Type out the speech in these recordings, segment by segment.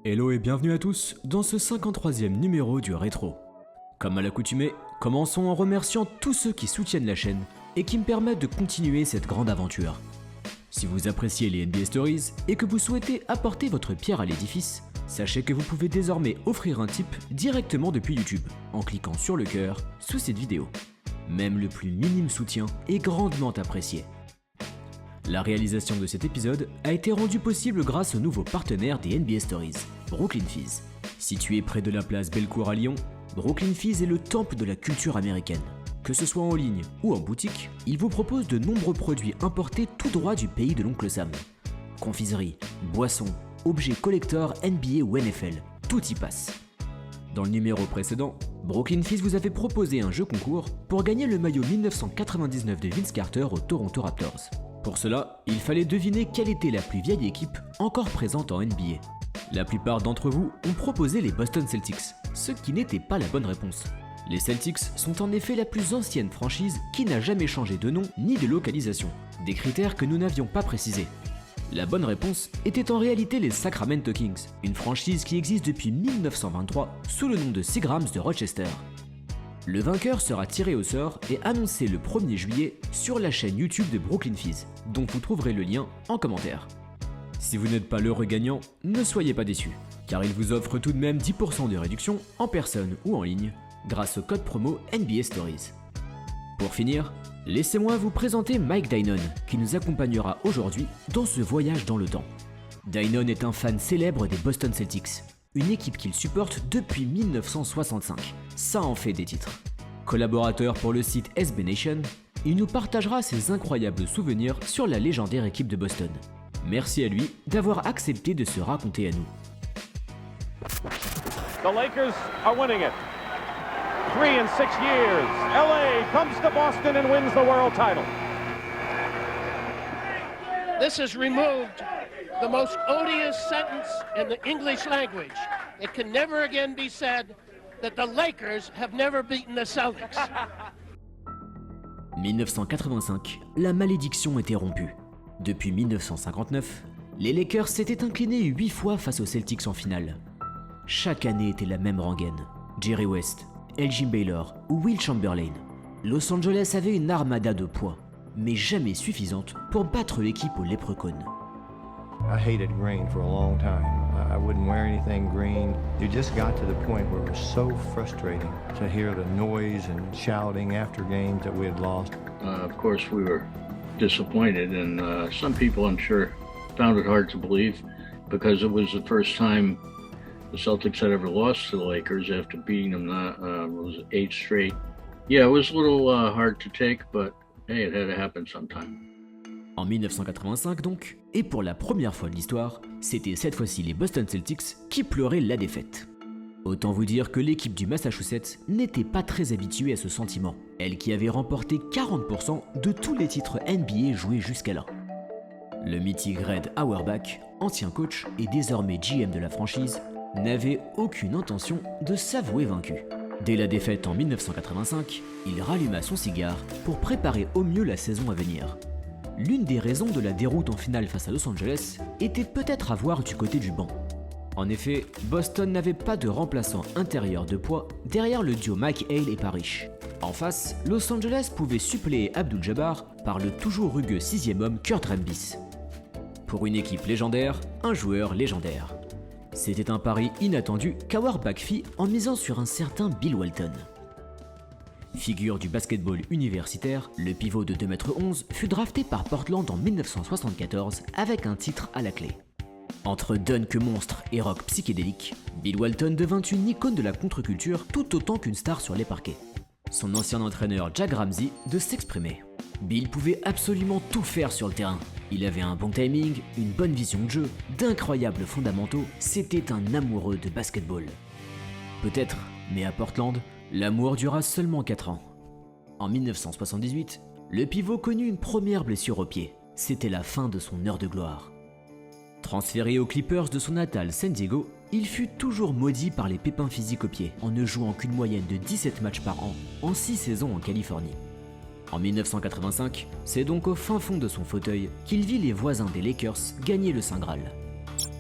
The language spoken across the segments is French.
Hello et bienvenue à tous dans ce 53e numéro du Rétro. Comme à l'accoutumée, commençons en remerciant tous ceux qui soutiennent la chaîne et qui me permettent de continuer cette grande aventure. Si vous appréciez les NBA Stories et que vous souhaitez apporter votre pierre à l'édifice, sachez que vous pouvez désormais offrir un tip directement depuis YouTube en cliquant sur le cœur sous cette vidéo. Même le plus minime soutien est grandement apprécié. La réalisation de cet épisode a été rendue possible grâce au nouveau partenaire des NBA Stories, Brooklyn Fizz. Situé près de la place Bellecour à Lyon, Brooklyn Fizz est le temple de la culture américaine. Que ce soit en ligne ou en boutique, il vous propose de nombreux produits importés tout droit du pays de l'oncle Sam. Confiserie, boissons, objets collector NBA ou NFL, tout y passe. Dans le numéro précédent, Brooklyn Fizz vous avait proposé un jeu concours pour gagner le maillot 1999 de Vince Carter aux Toronto Raptors. Pour cela, il fallait deviner quelle était la plus vieille équipe encore présente en NBA. La plupart d'entre vous ont proposé les Boston Celtics, ce qui n'était pas la bonne réponse. Les Celtics sont en effet la plus ancienne franchise qui n'a jamais changé de nom ni de localisation, des critères que nous n'avions pas précisés. La bonne réponse était en réalité les Sacramento Kings, une franchise qui existe depuis 1923 sous le nom de Seagrams de Rochester. Le vainqueur sera tiré au sort et annoncé le 1er juillet sur la chaîne YouTube de Brooklyn Fizz, dont vous trouverez le lien en commentaire. Si vous n'êtes pas l'heureux gagnant, ne soyez pas déçus, car il vous offre tout de même 10% de réduction en personne ou en ligne, grâce au code promo NBA Stories. Pour finir, laissez-moi vous présenter Mike Dinon, qui nous accompagnera aujourd'hui dans ce voyage dans le temps. Dinon est un fan célèbre des Boston Celtics, une équipe qu'il supporte depuis 1965, ça en fait des titres. Collaborateur pour le site SB Nation, il nous partagera ses incroyables souvenirs sur la légendaire équipe de Boston. Merci à lui d'avoir accepté de se raconter à nous. The Lakers are winning it. 3 in 6 years. LA comes to Boston and wins the world title. This has removed the most odious sentence in the English language. It can never again be said that the Lakers have never beaten the Celtics. 1985, la malédiction était rompue. Depuis 1959, les Lakers s'étaient inclinés 8 fois face aux Celtics en finale. Chaque année était la même rengaine. Jerry West, Elgin Baylor ou Will Chamberlain. Los Angeles avait une armada de poids, mais jamais suffisante pour battre l'équipe aux Leprechauns. I hated green for a long time. I wouldn't wear anything green. It just got to the point where it was so frustrating to hear the noise and shouting after games that we had lost. Of course, we were disappointed, and some people, I'm sure, found it hard to believe because it was the first time the Celtics had ever lost to the Lakers after beating them, was it 8 straight? Yeah, it was a little hard to take, but hey, it had to happen sometime. En 1985 donc, et pour la première fois de l'histoire, c'était cette fois-ci les Boston Celtics qui pleuraient la défaite. Autant vous dire que l'équipe du Massachusetts n'était pas très habituée à ce sentiment, elle qui avait remporté 40% de tous les titres NBA joués jusqu'à là. Le mythique Red Auerbach, ancien coach et désormais GM de la franchise, n'avait aucune intention de s'avouer vaincu. Dès la défaite en 1985, il ralluma son cigare pour préparer au mieux la saison à venir. L'une des raisons de la déroute en finale face à Los Angeles était peut-être à voir du côté du banc. En effet, Boston n'avait pas de remplaçant intérieur de poids derrière le duo Mike Hale et Parrish. En face, Los Angeles pouvait suppléer Abdul-Jabbar par le toujours rugueux 6e homme Kurt Rambis. Pour une équipe légendaire, un joueur légendaire. C'était un pari inattendu qu'Auerbach fit en misant sur un certain Bill Walton. Figure du basketball universitaire, le pivot de 2,11 m fut drafté par Portland en 1974 avec un titre à la clé. Entre dunk monstre et rock psychédélique, Bill Walton devint une icône de la contre-culture tout autant qu'une star sur les parquets. Son ancien entraîneur Jack Ramsey de s'exprimer. Bill pouvait absolument tout faire sur le terrain. Il avait un bon timing, une bonne vision de jeu, d'incroyables fondamentaux, c'était un amoureux de basketball. Peut-être, mais à Portland, l'amour dura seulement 4 ans. En 1978, le pivot connut une première blessure au pied. C'était la fin de son heure de gloire. Transféré aux Clippers de son natal San Diego, il fut toujours maudit par les pépins physiques au pied, en ne jouant qu'une moyenne de 17 matchs par an, en 6 saisons en Californie. En 1985, c'est donc au fin fond de son fauteuil qu'il vit les voisins des Lakers gagner le Saint Graal.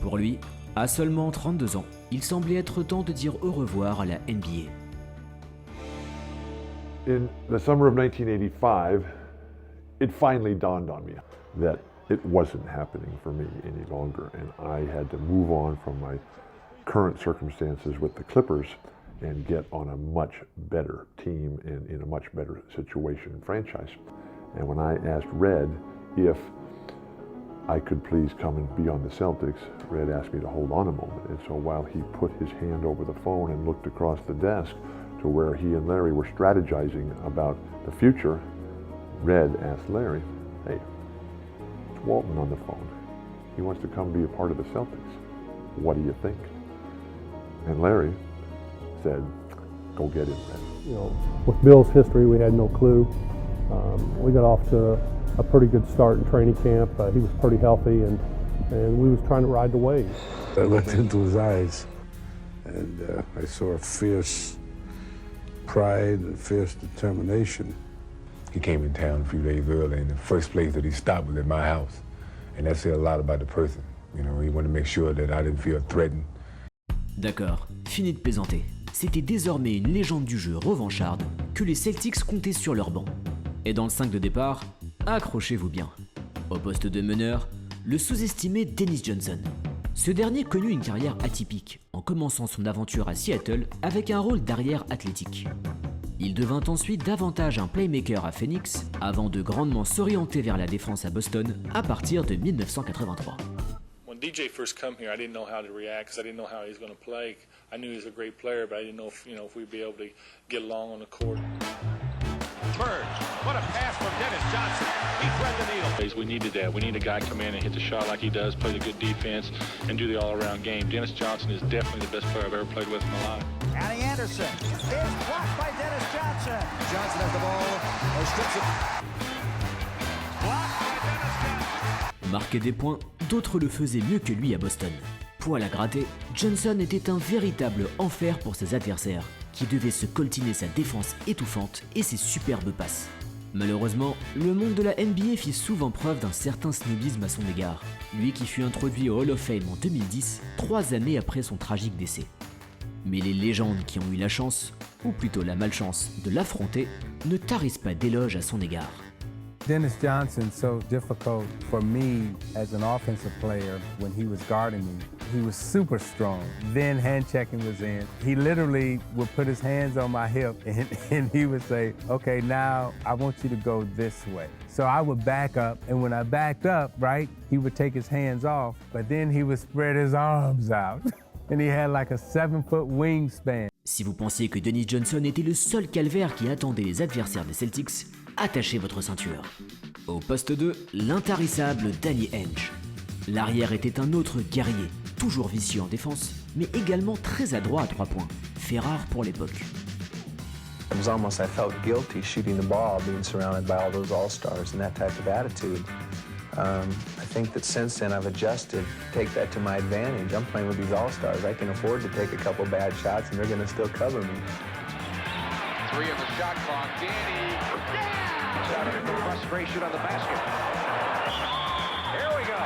Pour lui, À seulement 32 ans, il semblait être temps de dire au revoir à la NBA. In the summer of 1985, it finally dawned on me that it wasn't happening for me any longer, and I had to move on from my current circumstances with the Clippers and get on a much better team and in a much better situation and franchise. And when I asked Red if I could please come and be on the Celtics, Red asked me to hold on a moment. And so while he put his hand over the phone and looked across the desk to where he and Larry were strategizing about the future, Red asked Larry, "Hey, it's Walton on the phone. He wants to come be a part of the Celtics. What do you think?" And Larry said, "Go get him, Red." You know, with Bill's history, we had no clue. We got off to a pretty good start in training camp. He was pretty healthy, and we was trying to ride the wave. I looked into his eyes, and I saw a fierce pride and fierce determination. He came in town a few days early, and the first place that he stopped was at my house. And that said a lot about the person. You know, he wanted to make sure that I didn't feel threatened. D'accord, fini de plaisanter. C'était désormais une légende du jeu revancharde que les Celtics comptaient sur leur banc. Et dans le 5 de départ, accrochez-vous bien. Au poste de meneur, le sous-estimé Dennis Johnson. Ce dernier connut une carrière atypique, en commençant son aventure à Seattle avec un rôle d'arrière athlétique. Il devint ensuite davantage un playmaker à Phoenix, avant de grandement s'orienter vers la défense à Boston à partir de 1983. When DJ first come here, I didn't know how to react because I didn't know how he was going to play. I knew he was a great player, but I didn't know if we'd be able to get along on the court. Bird, what a pass from Dennis Johnson. He thread the needle. We needed that. We need a guy come in and hit the shot like he does, play the good defense, and do the all-around game. Dennis Johnson is definitely the best player I've ever played with in my life. Annie Anderson is blocked by Dennis Johnson. Johnson has the ball. Strips it. Blocked by Dennis Johnson. Marquer des points, d'autres le faisaient mieux que lui à Boston. Poil à gratter, Johnson était un véritable enfer pour ses adversaires, qui devaient se coltiner sa défense étouffante et ses superbes passes. Malheureusement, le monde de la NBA fit souvent preuve d'un certain snobisme à son égard, lui qui fut introduit au Hall of Fame en 2010, 3 années après son tragique décès. Mais les légendes qui ont eu la chance, ou plutôt la malchance, de l'affronter, ne tarissent pas d'éloges à son égard. Dennis Johnson's so difficult for me as an offensive player when he was guarding me. He was super strong. Then hand checking was in. He literally would put his hands on my hip and he would say, "Okay, now I want you to go this way." So I would back up, and when I backed up, right, he would take his hands off, but then he would spread his arms out. And he had like a 7-foot wingspan. Si vous pensiez que Dennis Johnson était le seul calvaire qui attendait les adversaires des Celtics, attachez votre ceinture. Au poste 2, l'intarissable Danny Ainge. L'arrière était un autre guerrier, toujours vicieux en défense, mais également très adroit à 3 points, fait rare pour l'époque. It was almost I felt guilty shooting the ball, being surrounded by all those all-stars and that type of attitude. I think that since then I've adjusted, take that to my advantage. I'm playing with these all-stars. I can afford to take a couple bad shots and they're going to still cover me. 3 on the shot clock. Danny. Shot under the frustration on the basket. Here we go.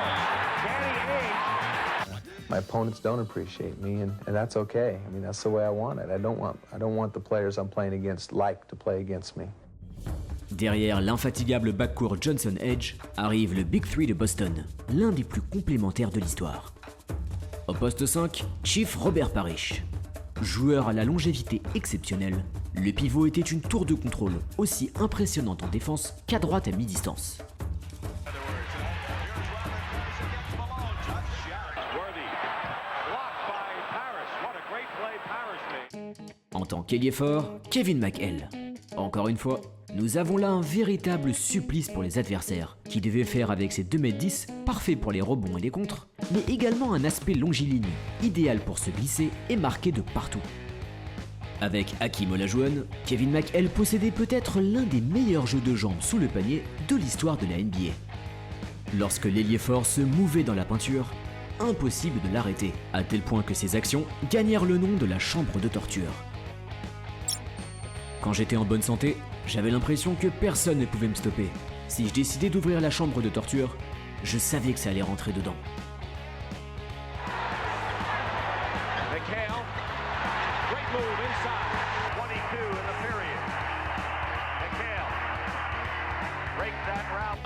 Danny Ainge. My opponents don't appreciate me, and that's okay. I mean, that's the way I want it. I don't want the players I'm playing against to play against me. Derrière l'infatigable backcourt Johnson-Edge arrive le Big Three de Boston, l'un des plus complémentaires de l'histoire. Au poste 5, Chief Robert Parrish. Joueur à la longévité exceptionnelle, le pivot était une tour de contrôle aussi impressionnante en défense qu'à droite à mi-distance. En tant qu'ailier fort, Kevin McHale. Encore une fois, nous avons là un véritable supplice pour les adversaires, qui devaient faire avec ses 2m10, parfait pour les rebonds et les contres, mais également un aspect longiligne, idéal pour se glisser et marquer de partout. Avec Hakeem Olajuwon, Kevin McHale possédait peut-être l'un des meilleurs jeux de jambes sous le panier de l'histoire de la NBA. Lorsque l'ailier fort se mouvait dans la peinture, impossible de l'arrêter, à tel point que ses actions gagnèrent le nom de la chambre de torture. Quand j'étais en bonne santé, j'avais l'impression que personne ne pouvait me stopper. Si je décidais d'ouvrir la chambre de torture, je savais que ça allait rentrer dedans.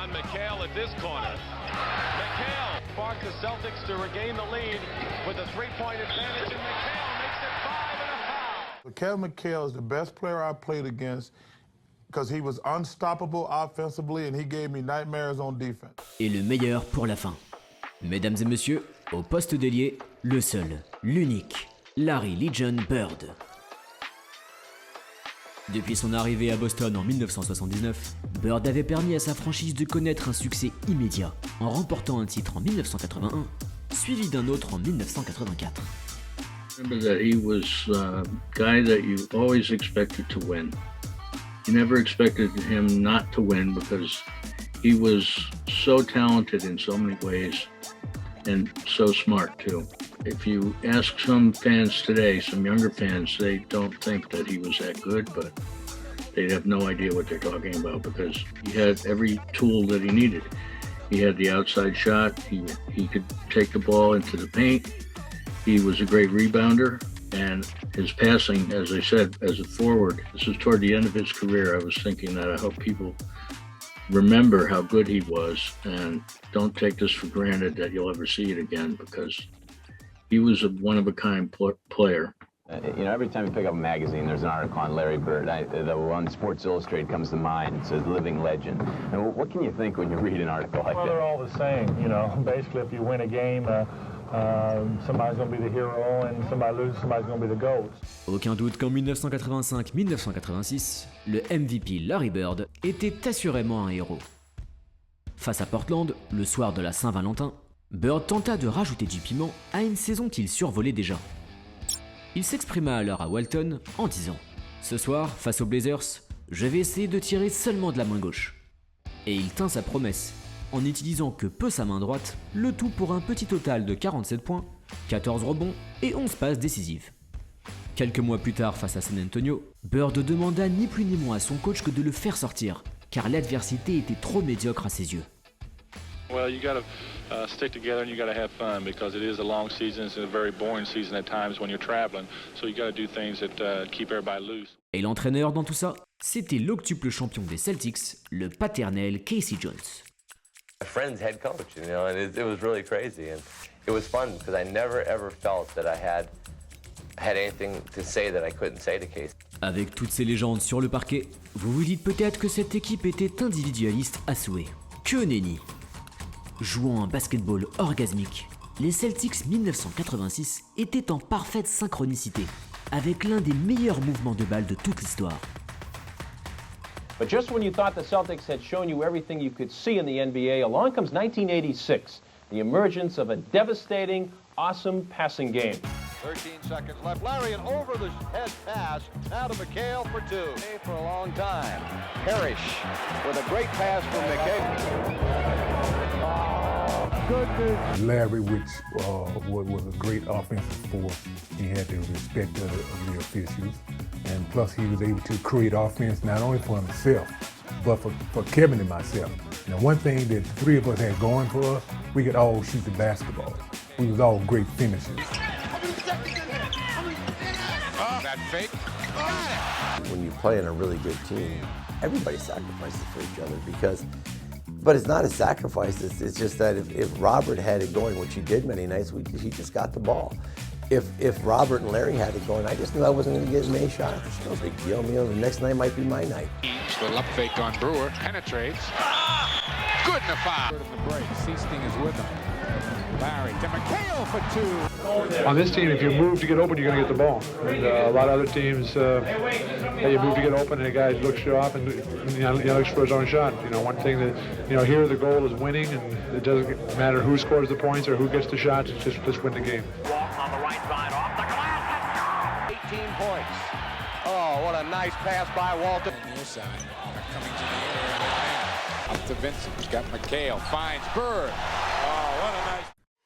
On McHale at this corner. McHale sparked the Celtics to regain the lead with a three-point advantage, and McHale makes it 5 and a foul. Kevin McHale is the best player I played against because he was unstoppable offensively and he gave me nightmares on defense. Et le meilleur pour la fin. Mesdames et messieurs, au poste d'ailier, le seul, l'unique, Larry Legion Bird. Depuis son arrivée à Boston en 1979, Bird avait permis à sa franchise de connaître un succès immédiat, en remportant un titre en 1981, suivi d'un autre en 1984. Remember that he was a guy that you always expected to win. You never expected him not to win because he was so talented in so many ways and so smart too. If you ask some fans today, some younger fans, they don't think that he was that good, but they'd have no idea what they're talking about because he had every tool that he needed. He had the outside shot, he could take the ball into the paint, he was a great rebounder, and his passing, as I said, as a forward, this was toward the end of his career. I was thinking that I hope people remember how good he was and don't take this for granted that you'll ever see it again because he was a one-of-a-kind player. You know, every time you pick up a magazine, there's an article on Larry Bird. The one Sports Illustrated comes to mind. It's a living legend. And what can you think when you read an article like that? Well, they're all the same. You know, basically, if you win a game, somebody's going to be the hero, and somebody loses, somebody's going to be the GOAT. Aucun doute qu'en 1985-1986, le MVP Larry Bird était assurément un héros. Face à Portland, le soir de la Saint-Valentin, Bird tenta de rajouter du piment à une saison qu'il survolait déjà. Il s'exprima alors à Walton en disant « Ce soir, face aux Blazers, je vais essayer de tirer seulement de la main gauche. » Et il tint sa promesse, en n'utilisant que peu sa main droite, le tout pour un petit total de 47 points, 14 rebonds et 11 passes décisives. Quelques mois plus tard face à San Antonio, Bird demanda ni plus ni moins à son coach que de le faire sortir, car l'adversité était trop médiocre à ses yeux. Well, you gotta stick together and you gotta have fun because it is a long season. It's a very boring season at times when you're traveling. So you gotta do things that keep everybody loose. Et l'entraîneur dans tout ça, c'était l'octuple champion des Celtics, le paternel Casey Jones. A friend's head coach, you know, and it was really crazy, and it was fun because I never ever felt that I had anything to say that I couldn't say to Casey. Avec toutes ces légendes sur le parquet, vous vous dites peut-être que cette équipe était individualiste à souhait. Que nenni! Jouant un basketball orgasmique, les Celtics 1986 étaient en parfaite synchronicité, avec l'un des meilleurs mouvements de balle de toute l'histoire. But just when you thought the Celtics had shown you everything you could see in the NBA, along comes 1986, the emergence of a devastating, awesome passing game. 13 seconds left. Larry, an over-the-head pass. Now to McHale for two. For a long time. Parrish with a great pass from McHale. Goodness. Larry, which was a great offensive force, he had the respect of the officials, and plus he was able to create offense not only for himself, but for Kevin and myself. Now, one thing that the three of us had going for us, we could all shoot the basketball. We was all great finishers. That fake. When you play in a really good team, everybody sacrifices for each other but it's not a sacrifice. It's just that if Robert had it going, which he did many nights, he just got the ball. If Robert and Larry had it going, I just knew I wasn't going to get as many shots. It's no big deal. You know, the next night might be my night. Little up fake on Brewer, penetrates. Good in the foul. In the break, Seasting is with him. Larry to McHale for two. On this team, if you move to get open, you're going to get the ball. And a lot of other teams, you move to get open, and the guy looks you off and looks for his own shot. You know, one thing that, here the goal is winning, and it doesn't matter who scores the points or who gets the shots. It's just win the game. Walk on the right side, off the glass. 18 points. Oh, what a nice pass by Walton. On the near side, coming to the area. Up to Vincent. He's got McHale. Finds Bird. Oh, what a nice.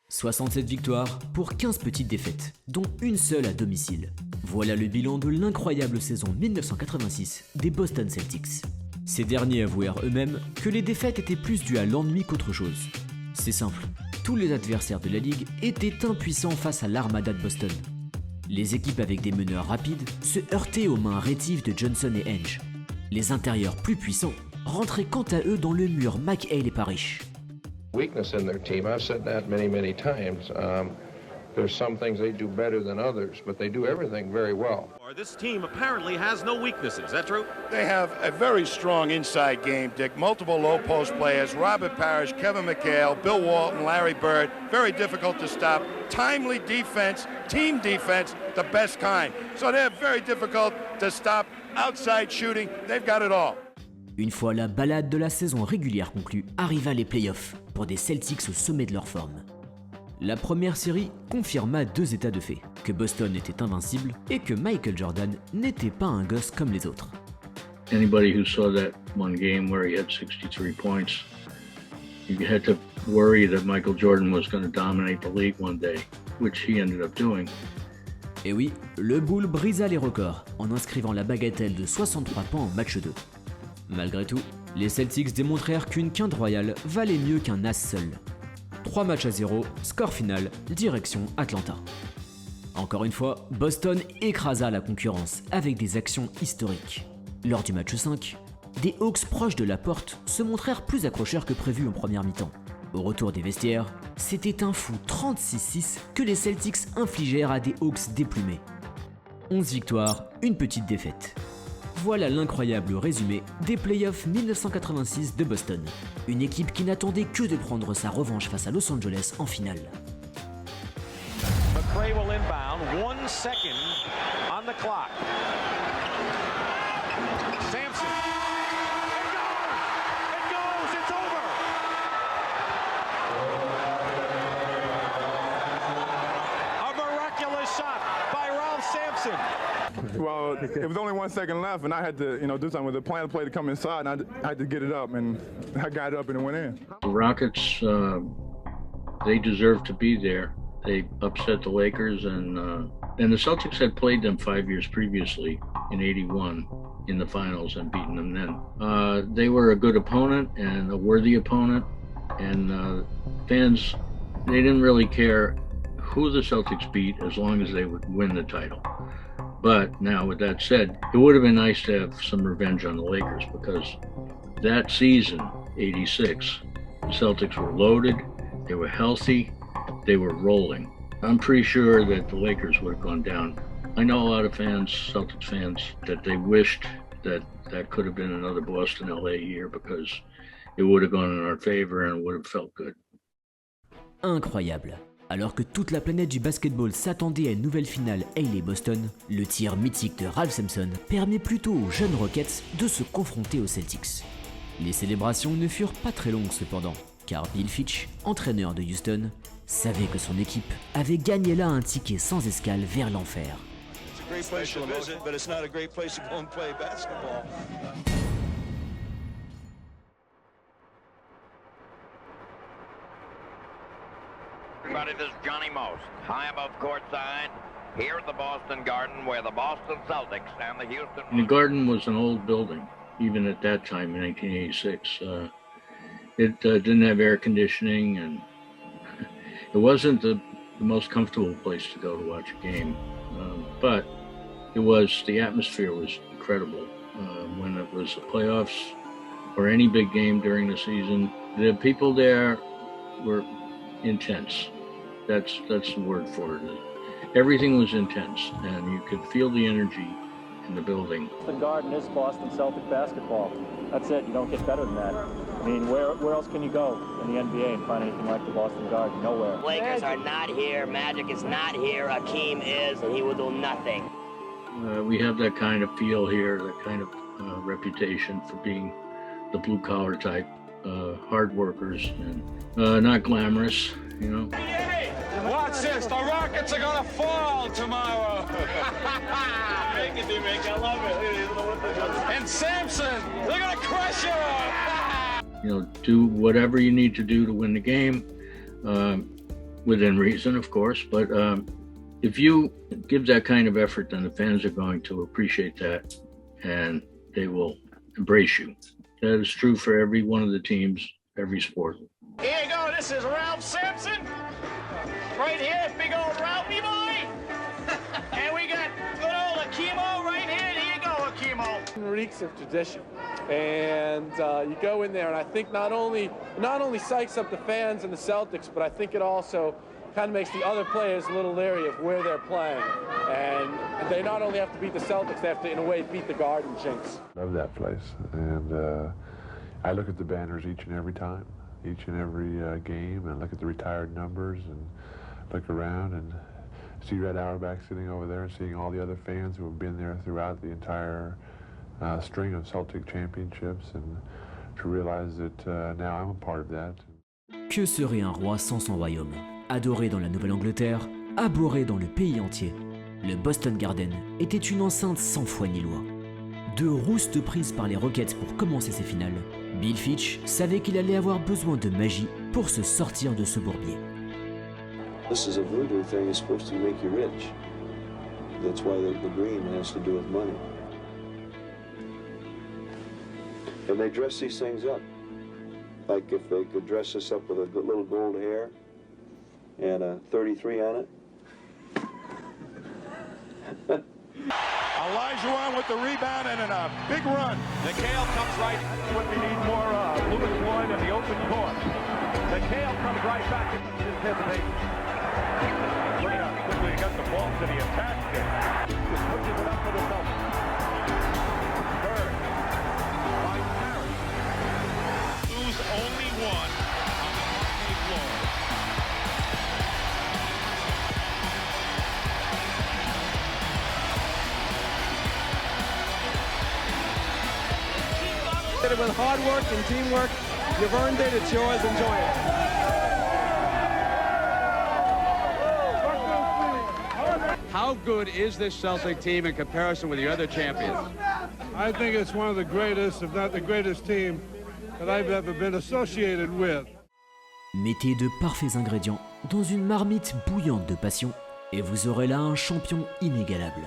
67 victoires pour 15 petites défaites, dont une seule à domicile. Voilà le bilan de l'incroyable saison 1986 des Boston Celtics. Ces derniers avouèrent eux-mêmes que les défaites étaient plus dues à l'ennui qu'autre chose. C'est simple, tous les adversaires de la ligue étaient impuissants face à l'armada de Boston. Les équipes avec des meneurs rapides se heurtaient aux mains rétives de Johnson et Henge. Les intérieurs plus puissants rentraient quant à eux dans le mur McHale et Parrish. Weakness in their team, I've said that many times. There's some things they do better than others, but they do everything very well. This team apparently has no weaknesses. Is that true? They have a very strong inside game, Dick. Multiple low post players, Robert Parrish, Kevin McHale, Bill Walton, Larry Bird. Very difficult to stop. Timely defense, team defense, the best kind. So they're very difficult to stop. Outside shooting, they've got it all. Une fois la balade de la saison régulière conclue, arriva les playoffs pour des Celtics au sommet de leur forme. La première série confirma deux états de fait, que Boston était invincible et que Michael Jordan n'était pas un gosse comme les autres. Anybody who saw that one game where he had 63 points, you had to worry that Michael Jordan was going to dominate the league one day, which he ended up doing. Et oui, le Bull brisa les records en inscrivant la bagatelle de 63 points en match 2. Malgré tout, les Celtics démontrèrent qu'une quinte royale valait mieux qu'un as seul. 3 matchs à 0, score final, direction Atlanta. Encore une fois, Boston écrasa la concurrence avec des actions historiques. Lors du match 5, des Hawks proches de la porte se montrèrent plus accrocheurs que prévu en première mi-temps. Au retour des vestiaires, c'était un fou 36-6 que les Celtics infligèrent à des Hawks déplumés. 11 victoires, une petite défaite. Voilà l'incroyable résumé des playoffs 1986 de Boston. Une équipe qui n'attendait que de prendre sa revanche face à Los Angeles en finale. McRae will inbound, 1 second on the clock. Sampson. It goes, it's over. A miraculous shot by Ralph Sampson. Well, it was only 1 second left, and I had to, do something with the plan. The play to come inside, and I had to get it up, and I got it up, and it went in. The Rockets, they deserved to be there. They upset the Lakers, and the Celtics had played them 5 years previously in '81 in the finals and beaten them then. They were a good opponent and a worthy opponent, and fans, they didn't really care who the Celtics beat as long as they would win the title. But now, with that said, it would have been nice to have some revenge on the Lakers, because that season, '86, the Celtics were loaded, they were healthy, they were rolling. I'm pretty sure that the Lakers would have gone down. I know a lot of fans, Celtics fans, that they wished that that could have been another Boston-LA year, because it would have gone in our favor and it would have felt good. Incroyable. Alors que toute la planète du basketball s'attendait à une nouvelle finale Haley-Boston, le tir mythique de Ralph Sampson permet plutôt aux jeunes Rockets de se confronter aux Celtics. Les célébrations ne furent pas très longues cependant, car Bill Fitch, entraîneur de Houston, savait que son équipe avait gagné là un ticket sans escale vers l'enfer. Everybody, this is Johnny Most, high above courtside, here at the Boston Garden, where the Boston Celtics and the Houston... And the Garden was an old building, even at that time in 1986. It didn't have air conditioning, and it wasn't the most comfortable place to go to watch a game. But the atmosphere was incredible. When it was the playoffs or any big game during the season, the people there were intense. That's the word for it. Everything was intense, and you could feel the energy in the building. The Garden is Boston Celtic basketball. That's it. You don't get better than that. I mean, where else can you go in the NBA and find anything like the Boston Garden? Nowhere. Lakers are not here. Magic is not here. Hakeem is, and he will do nothing. We have that kind of feel here, that kind of reputation for being the blue-collar type, hard workers, and not glamorous, you know. Watch this, the Rockets are gonna fall tomorrow. Make it, D-Make, I love it. And Sampson, they're gonna crush you. You know, do whatever you need to do to win the game, within reason, of course. But if you give that kind of effort, then the fans are going to appreciate that, and they will embrace you. That is true for every one of the teams, every sport. Here you go, this is Ralph Sampson. Right here, big old Ralphie boy. And we got good old Akimo right here. Here you go, Akimo. reeks of tradition. And you go in there, and I think not only psychs up the fans and the Celtics, but I think it also kind of makes the other players a little leery of where they're playing. And they not only have to beat the Celtics, they have to, in a way, beat the Garden Jinx. Love that place. And I look at the banners each and every time, each and every game, and look at the retired numbers and look around and see Red Auerbach sitting over there and seeing all the other fans who have been there throughout the entire string of Celtic championships, and to realize that now I'm a part of that. Que serait un roi sans son royaume? Adoré dans la Nouvelle-Angleterre, abhorré dans le pays entier, le Boston Garden était une enceinte sans foi ni loi. De roustes prises par les Rockets pour commencer ses finales, Bill Fitch savait qu'il allait avoir besoin de magie pour se sortir de ce bourbier. This is a voodoo thing. It's supposed to make you rich. That's why the green has to do with money. And they dress these things up. Like if they could dress this up with a little gold hair and a 33 on it. Olajuwon with the rebound and a big run. McHale comes right. What we need more of. Lewis Lloyd in the open court. McHale comes right back into his hesitation. Look at how quickly he got the ball to the attack there. Just pushes it up for the Celtics. Bird. By Parrish. Who's only one on the hockey floor. Did it with hard work and teamwork. You've earned it. It's yours. Enjoy it. How good is this Celtic team in comparison with the other champions? I think it's one of the greatest, if not the greatest team that I've ever been associated with. Mettez de parfaits ingrédients dans une marmite bouillante de passion et vous aurez là un champion inégalable.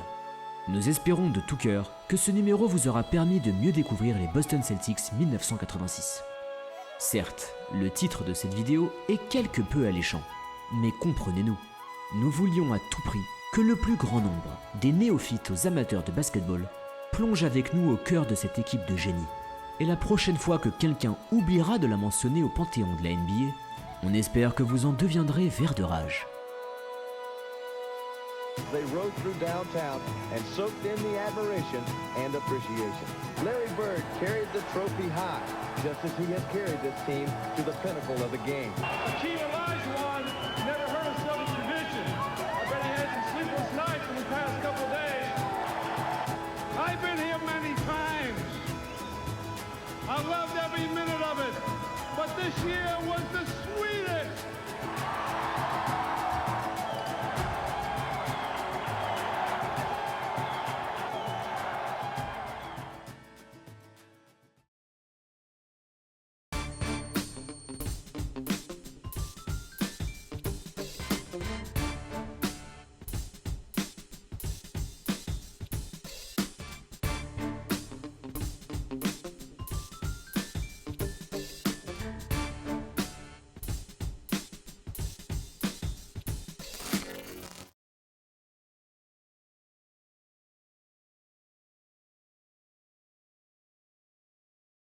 Nous espérons de tout cœur que ce numéro vous aura permis de mieux découvrir les Boston Celtics 1986. Certes, le titre de cette vidéo est quelque peu alléchant, mais comprenez-nous, nous voulions à tout prix que le plus grand nombre des néophytes aux amateurs de basketball plonge avec nous au cœur de cette équipe de génie. Et la prochaine fois que quelqu'un oubliera de la mentionner au panthéon de la NBA, on espère que vous en deviendrez vert de rage. They rode through downtown and soaked in the admiration and appreciation. Larry Bird carried the trophy high, just as he has carried this team to the pinnacle of the game. Hakeem Olajuwon